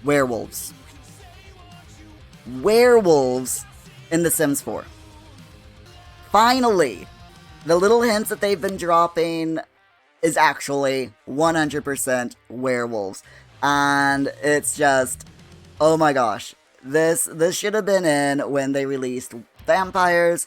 Werewolves. Werewolves in The Sims 4. Finally! The little hints that they've been dropping is actually 100% werewolves. And it's just, oh my gosh. This should have been in when they released vampires,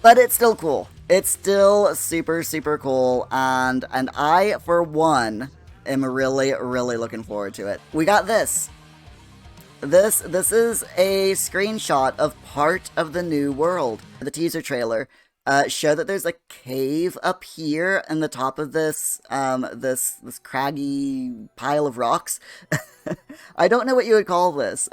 but it's still cool. It's still super, super cool, and I, for one, am really, really looking forward to it. We got this. This is a screenshot of part of the new world. The teaser trailer show that there's a cave up here in the top of this this craggy pile of rocks. I don't know what you would call this.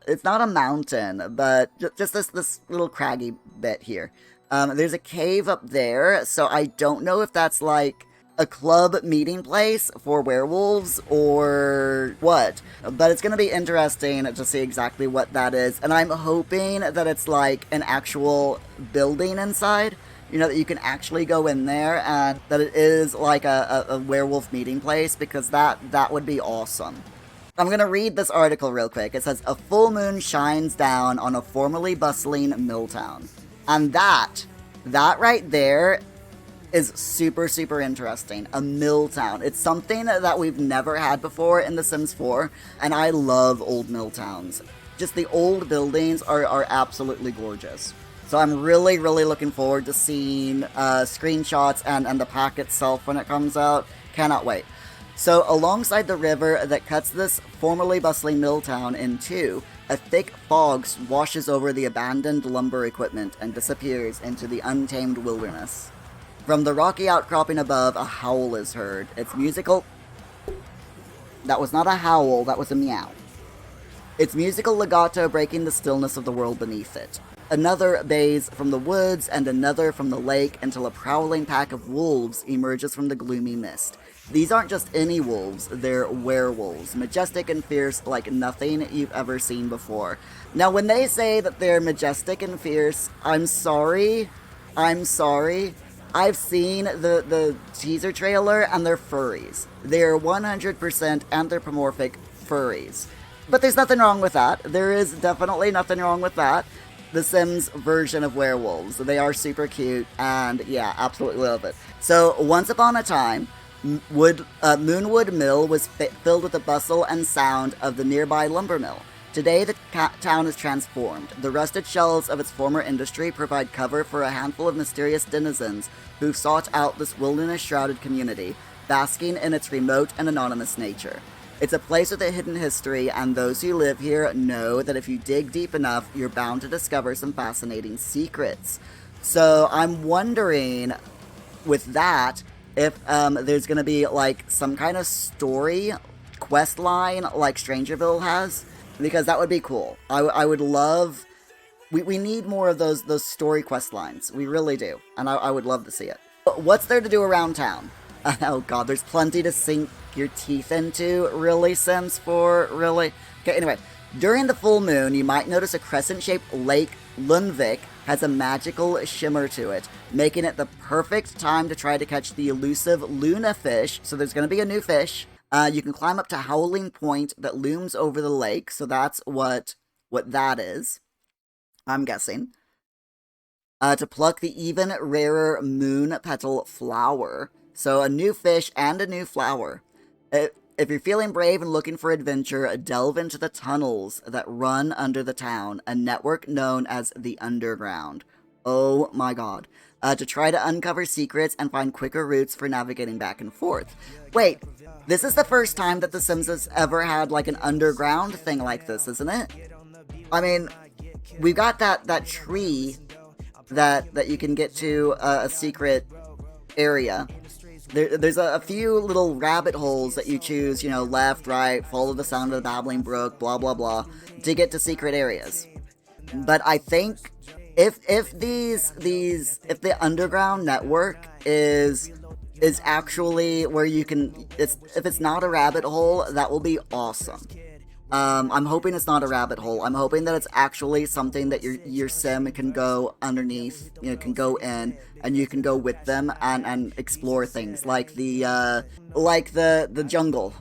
It's not a mountain, but just this little craggy bit here. There's a cave up there, so I don't know if that's like a club meeting place for werewolves or what, but it's going to be interesting to see exactly what that is, and I'm hoping that it's like an actual building inside, you know, that you can actually go in there, and that it is like a werewolf meeting place, because that would be awesome. I'm going to read this article real quick. It says, a full moon shines down on a formerly bustling mill town. And that right there is super, super interesting. A mill town. It's something that we've never had before in The Sims 4, and I love old mill towns. Just the old buildings are absolutely gorgeous. So I'm really, really looking forward to seeing screenshots and the pack itself when it comes out. Cannot wait. So alongside the river that cuts this formerly bustling mill town in two, a thick fog washes over the abandoned lumber equipment and disappears into the untamed wilderness. From the rocky outcropping above, a howl is heard. It's musical... That was not a howl, that was a meow. Its musical legato breaking the stillness of the world beneath it. Another bays from the woods, and another from the lake, until a prowling pack of wolves emerges from the gloomy mist. These aren't just any wolves, they're werewolves, majestic and fierce like nothing you've ever seen before. Now, when they say that they're majestic and fierce, I'm sorry. I've seen the teaser trailer, and they're furries. They're 100% anthropomorphic furries. But there's nothing wrong with that. There is definitely nothing wrong with that. The Sims version of werewolves. They are super cute, and yeah, absolutely love it. So, once upon a time, Moonwood Mill was filled with the bustle and sound of the nearby lumber mill. Today, the town is transformed. The rusted shells of its former industry provide cover for a handful of mysterious denizens who've sought out this wilderness-shrouded community, basking in its remote and anonymous nature. It's a place with a hidden history, and those who live here know that if you dig deep enough, you're bound to discover some fascinating secrets. So I'm wondering, with that, if there's going to be like some kind of story quest line like Strangerville has, because that would be cool. I would love... We need more of those story quest lines. We really do. And I would love to see it. But what's there to do around town? Oh god, there's plenty to sink your teeth into. Really, Sims 4? Really? Okay, anyway. During the full moon, you might notice a crescent-shaped lake, Lundvik, has a magical shimmer to it, making it the perfect time to try to catch the elusive Luna fish. So there's going to be a new fish. You can climb up to Howling Point that looms over the lake, so that's what that is, I'm guessing. To pluck the even rarer moon petal flower. So a new fish and a new flower. If you're feeling brave and looking for adventure, delve into the tunnels that run under the town, a network known as the Underground. Oh my god. To try to uncover secrets and find quicker routes for navigating back and forth. Wait, this is the first time that The Sims has ever had like an underground thing like this, isn't it? I mean, we've got that tree that you can get to a secret area. There's a few little rabbit holes that you choose, you know, left, right, follow the sound of the babbling brook, blah blah blah, to get to secret areas. But I think if the underground network is actually where you can, if it's not a rabbit hole, that will be awesome. I'm hoping it's not a rabbit hole. I'm hoping that it's actually something that your sim can go underneath, you know, can go in, and you can go with them and explore things like the jungle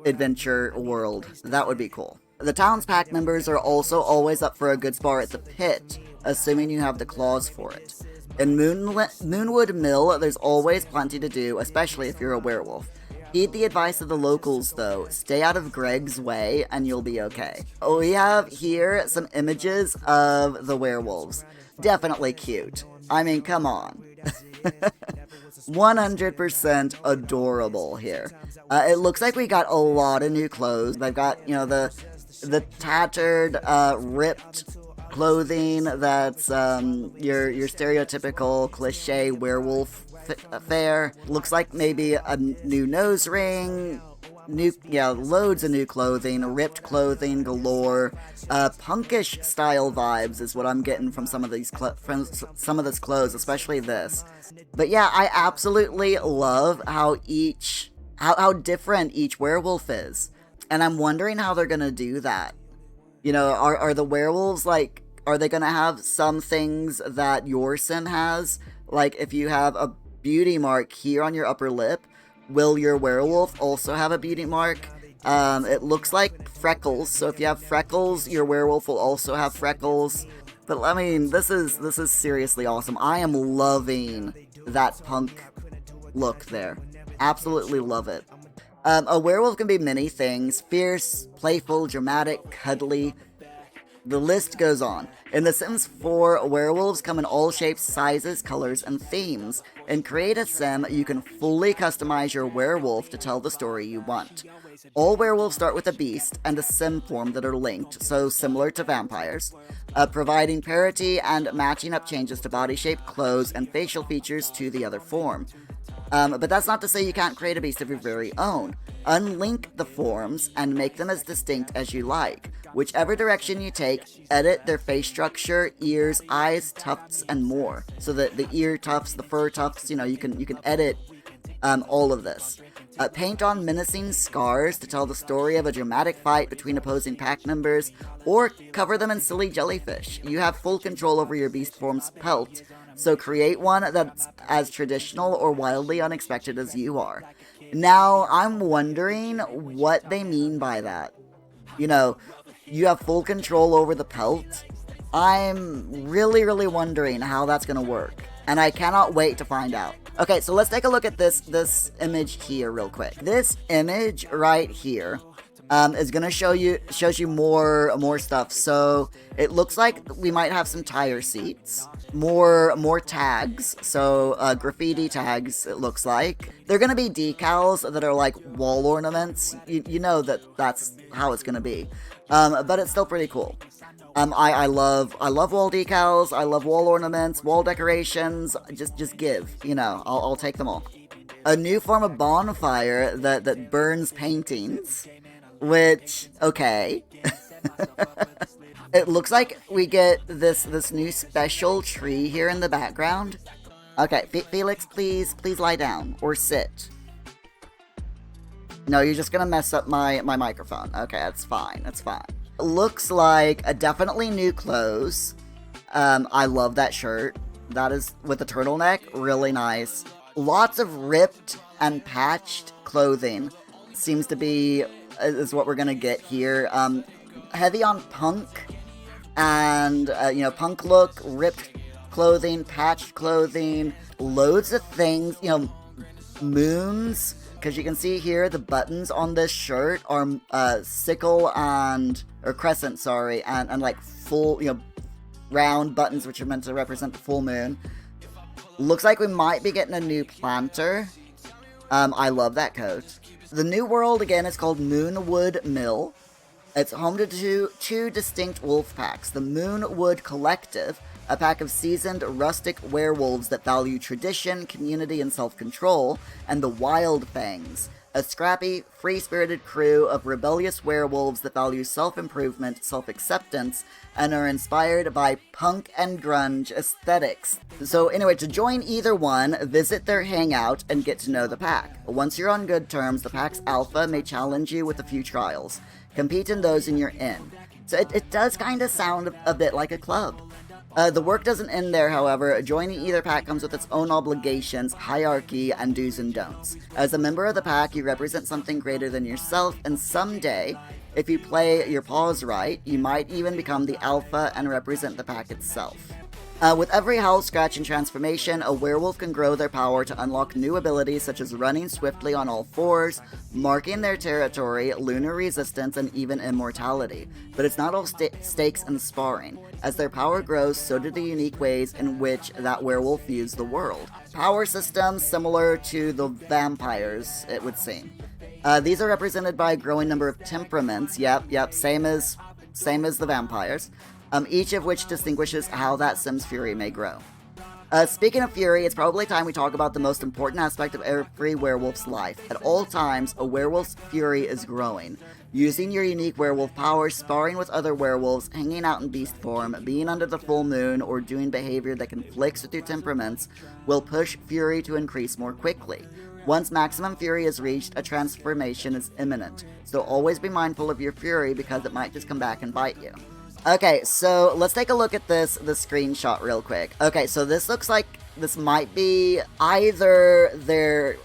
adventure world. That would be cool. The town's pack members are also always up for a good spar at the pit, assuming you have the claws for it. In Moonwood Mill, there's always plenty to do, especially if you're a werewolf. Heed the advice of the locals, though. Stay out of Greg's way, and you'll be okay. We have here some images of the werewolves. Definitely cute. I mean, come on. 100% adorable here. It looks like we got a lot of new clothes. They've got, you know, the tattered, ripped clothing that's your stereotypical cliche werewolf fare. Looks like maybe a new nose ring, loads of new clothing, ripped clothing galore. Punkish style vibes is what I'm getting from some of these some of this clothes, especially this. But yeah, I absolutely love how different each werewolf is, and I'm wondering how they're gonna do that. You know, are the werewolves like? Are they gonna have some things that your sim has? Like if you have a beauty mark here on your upper lip, will your werewolf also have a beauty mark? It looks like freckles, so if you have freckles, your werewolf will also have freckles. But I mean, this is seriously awesome. I am loving that punk look there. Absolutely love it. A werewolf can be many things: fierce, playful, dramatic, cuddly. The list goes on. In The Sims 4, werewolves come in all shapes, sizes, colors, and themes. In Create a Sim, you can fully customize your werewolf to tell the story you want. All werewolves start with a beast and a sim form that are linked, so similar to vampires, providing parity and matching up changes to body shape, clothes, and facial features to the other form. But that's not to say you can't create a beast of your very own. Unlink the forms and make them as distinct as you like. Whichever direction you take, edit their face structure, ears, eyes, tufts, and more. So that the ear tufts, the fur tufts, you know, you can edit all of this. Paint on menacing scars to tell the story of a dramatic fight between opposing pack members, or cover them in silly jellyfish. You have full control over your beast form's pelt, so create one that's as traditional or wildly unexpected as you are. Now, I'm wondering what they mean by that. You know, you have full control over the pelt. I'm really wondering how that's gonna work, and I cannot wait to find out. Okay, so let's take a look at this image here real quick. This image right here is gonna shows you more stuff. So it looks like we might have some tire seats, more tags. So graffiti tags. It looks like they're gonna be decals that are like wall ornaments. You know that's how it's gonna be. But it's still pretty cool. I love wall decals. I love wall ornaments, wall decorations. Just give, you know, I'll take them all. A new form of bonfire that burns paintings, which, okay. It looks like we get this new special tree here in the background. Okay, Felix, please lie down or sit. No, you're just gonna mess up my microphone. Okay, that's fine. Looks like a definitely new clothes. I love that shirt. That is with the turtleneck, really nice. Lots of ripped and patched clothing. Seems to be is what we're gonna get here. Heavy on punk and you know, punk look, ripped clothing, patched clothing, loads of things. You know, moons. Because you can see here, the buttons on this shirt are sickle or crescent, sorry, and like full, you know, round buttons, which are meant to represent the full moon. Looks like we might be getting a new planter. I love that coat. The new world, again, is called Moonwood Mill. It's home to two distinct wolf packs. The Moonwood Collective, a pack of seasoned, rustic werewolves that value tradition, community, and self-control, and the Wild Fangs, a scrappy, free-spirited crew of rebellious werewolves that value self-improvement, self-acceptance, and are inspired by punk and grunge aesthetics. So anyway, to join either one, visit their hangout and get to know the pack. Once you're on good terms, the pack's alpha may challenge you with a few trials. Compete in those and you're in. So it does kind of sound a bit like a club. The work doesn't end there, however. Joining either pack comes with its own obligations, hierarchy, and do's and don'ts. As a member of the pack, you represent something greater than yourself, and someday, if you play your paws right, you might even become the alpha and represent the pack itself. With every howl, scratch, and transformation, a werewolf can grow their power to unlock new abilities such as running swiftly on all fours, marking their territory, lunar resistance, and even immortality. But it's not all stakes and sparring. As their power grows, so do the unique ways in which that werewolf views the world. Power systems similar to the vampires, it would seem. These are represented by a growing number of temperaments. Yep, same as the vampires. Each of which distinguishes how that Sim's fury may grow. Speaking of fury, it's probably time we talk about the most important aspect of every werewolf's life. At all times, a werewolf's fury is growing. Using your unique werewolf power, sparring with other werewolves, hanging out in beast form, being under the full moon, or doing behavior that conflicts with your temperaments will push fury to increase more quickly. Once maximum fury is reached, a transformation is imminent, so always be mindful of your fury because it might just come back and bite you. Okay, so let's take a look at the screenshot real quick. Okay, so this looks like this might be either their...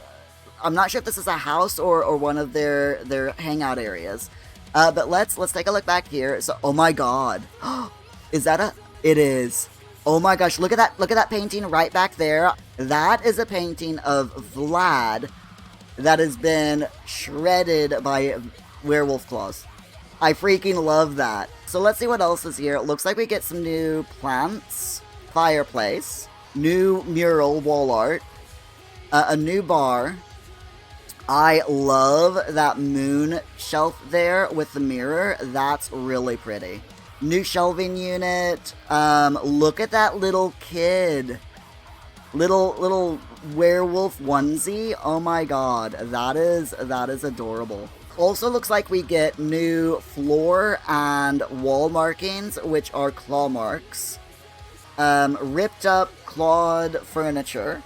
I'm not sure if this is a house or one of their hangout areas. But let's take a look back here. So, oh my god. Is that a... It is. Oh my gosh, look at that painting right back there. That is a painting of Vlad that has been shredded by werewolf claws. I freaking love that. So let's see what else is here. It looks like we get some new plants, fireplace, new mural wall art, a new bar. I love that moon shelf there with the mirror. That's really pretty. New shelving unit. Look at that little kid. Little werewolf onesie. Oh my god, that is adorable. Also looks like we get new floor and wall markings, which are claw marks. Ripped up clawed furniture,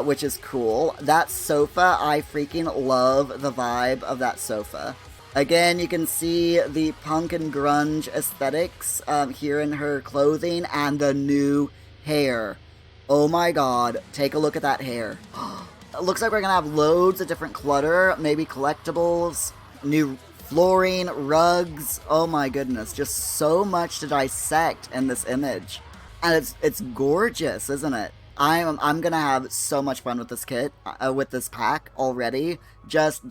which is cool. That sofa, I freaking love the vibe of that sofa. Again, you can see the punk and grunge aesthetics here in her clothing and the new hair. Oh my god, take a look at that hair. It looks like we're gonna have loads of different clutter, maybe collectibles, new flooring, rugs. Oh my goodness, just so much to dissect in this image. And it's gorgeous, isn't it? I'm gonna have so much fun with this kit, with this pack already, just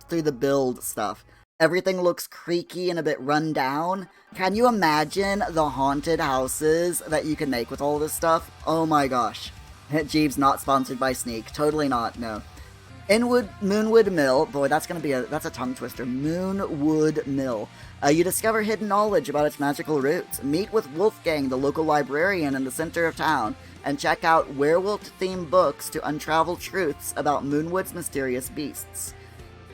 through the build stuff. Everything looks creaky and a bit run down. Can you imagine the haunted houses that you can make with all this stuff? Oh my gosh. Jeeves not sponsored by Sneak. Totally not, no. Moonwood Mill. Boy, that's a tongue twister. Moonwood Mill. You discover hidden knowledge about its magical roots. Meet with Wolfgang, the local librarian in the center of town, and check out werewolf-themed books to unravel truths about Moonwood's mysterious beasts.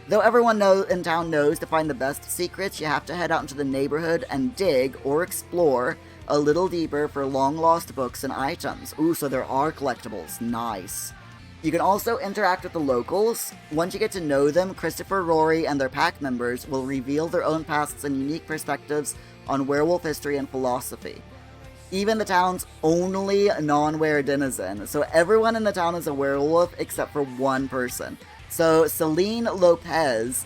Though everyone in town knows to find the best secrets, you have to head out into the neighborhood and dig or explore a little deeper for long-lost books and items. Ooh, so there are collectibles. Nice. You can also interact with the locals. Once you get to know them, Christopher, Rory, and their pack members will reveal their own pasts and unique perspectives on werewolf history and philosophy. Even the town's only non-were denizen. So everyone in the town is a werewolf except for one person. So Celine Lopez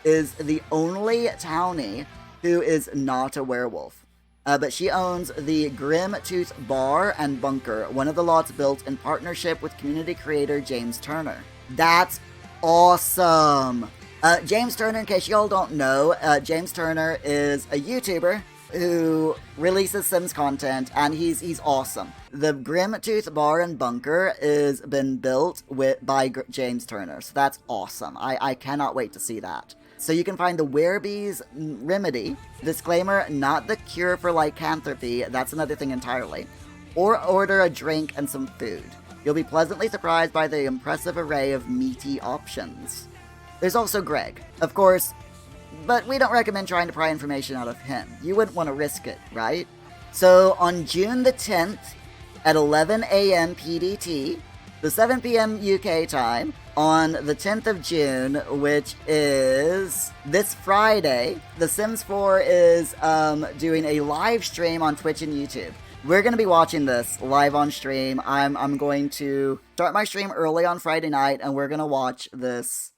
is the only townie who is not a werewolf. But she owns the Grim Tooth Bar and Bunker, one of the lots built in partnership with community creator James Turner. That's awesome! James Turner, in case y'all don't know, James Turner is a YouTuber who releases Sims content, and he's awesome. The Grim Tooth Bar and Bunker is been built by James Turner, so that's awesome. I cannot wait to see that. So you can find the Werebees Remedy, disclaimer, not the cure for lycanthropy, that's another thing entirely, or order a drink and some food. You'll be pleasantly surprised by the impressive array of meaty options. There's also Greg, of course, but we don't recommend trying to pry information out of him. You wouldn't want to risk it, right? So on June the 10th at 11 a.m. PDT, the 7 p.m. UK time, on the 10th of June, which is this Friday, The Sims 4 is doing a live stream on Twitch and YouTube. we're gonna be watching this live on stream. I'm going to start my stream early on Friday night, and we're gonna watch this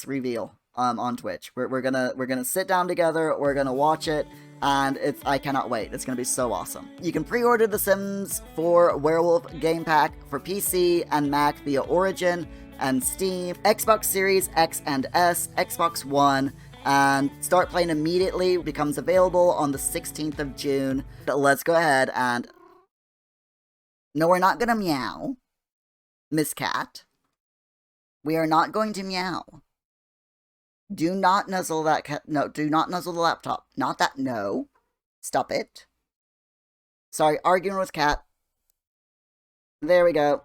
reveal on Twitch. We're gonna sit down together. We're gonna watch it, and I cannot wait. It's gonna be so awesome. You can pre-order The Sims 4 Werewolf game pack for PC and Mac via Origin and Steam, Xbox Series X and S, Xbox One, and start playing immediately. Becomes available on the 16th of June. Let's go ahead and... No, we're not gonna meow, Miss Cat. We are not going to meow. Do not nuzzle that cat. No, do not nuzzle the laptop. Not that. No. Stop it. Sorry, arguing with Cat. There we go.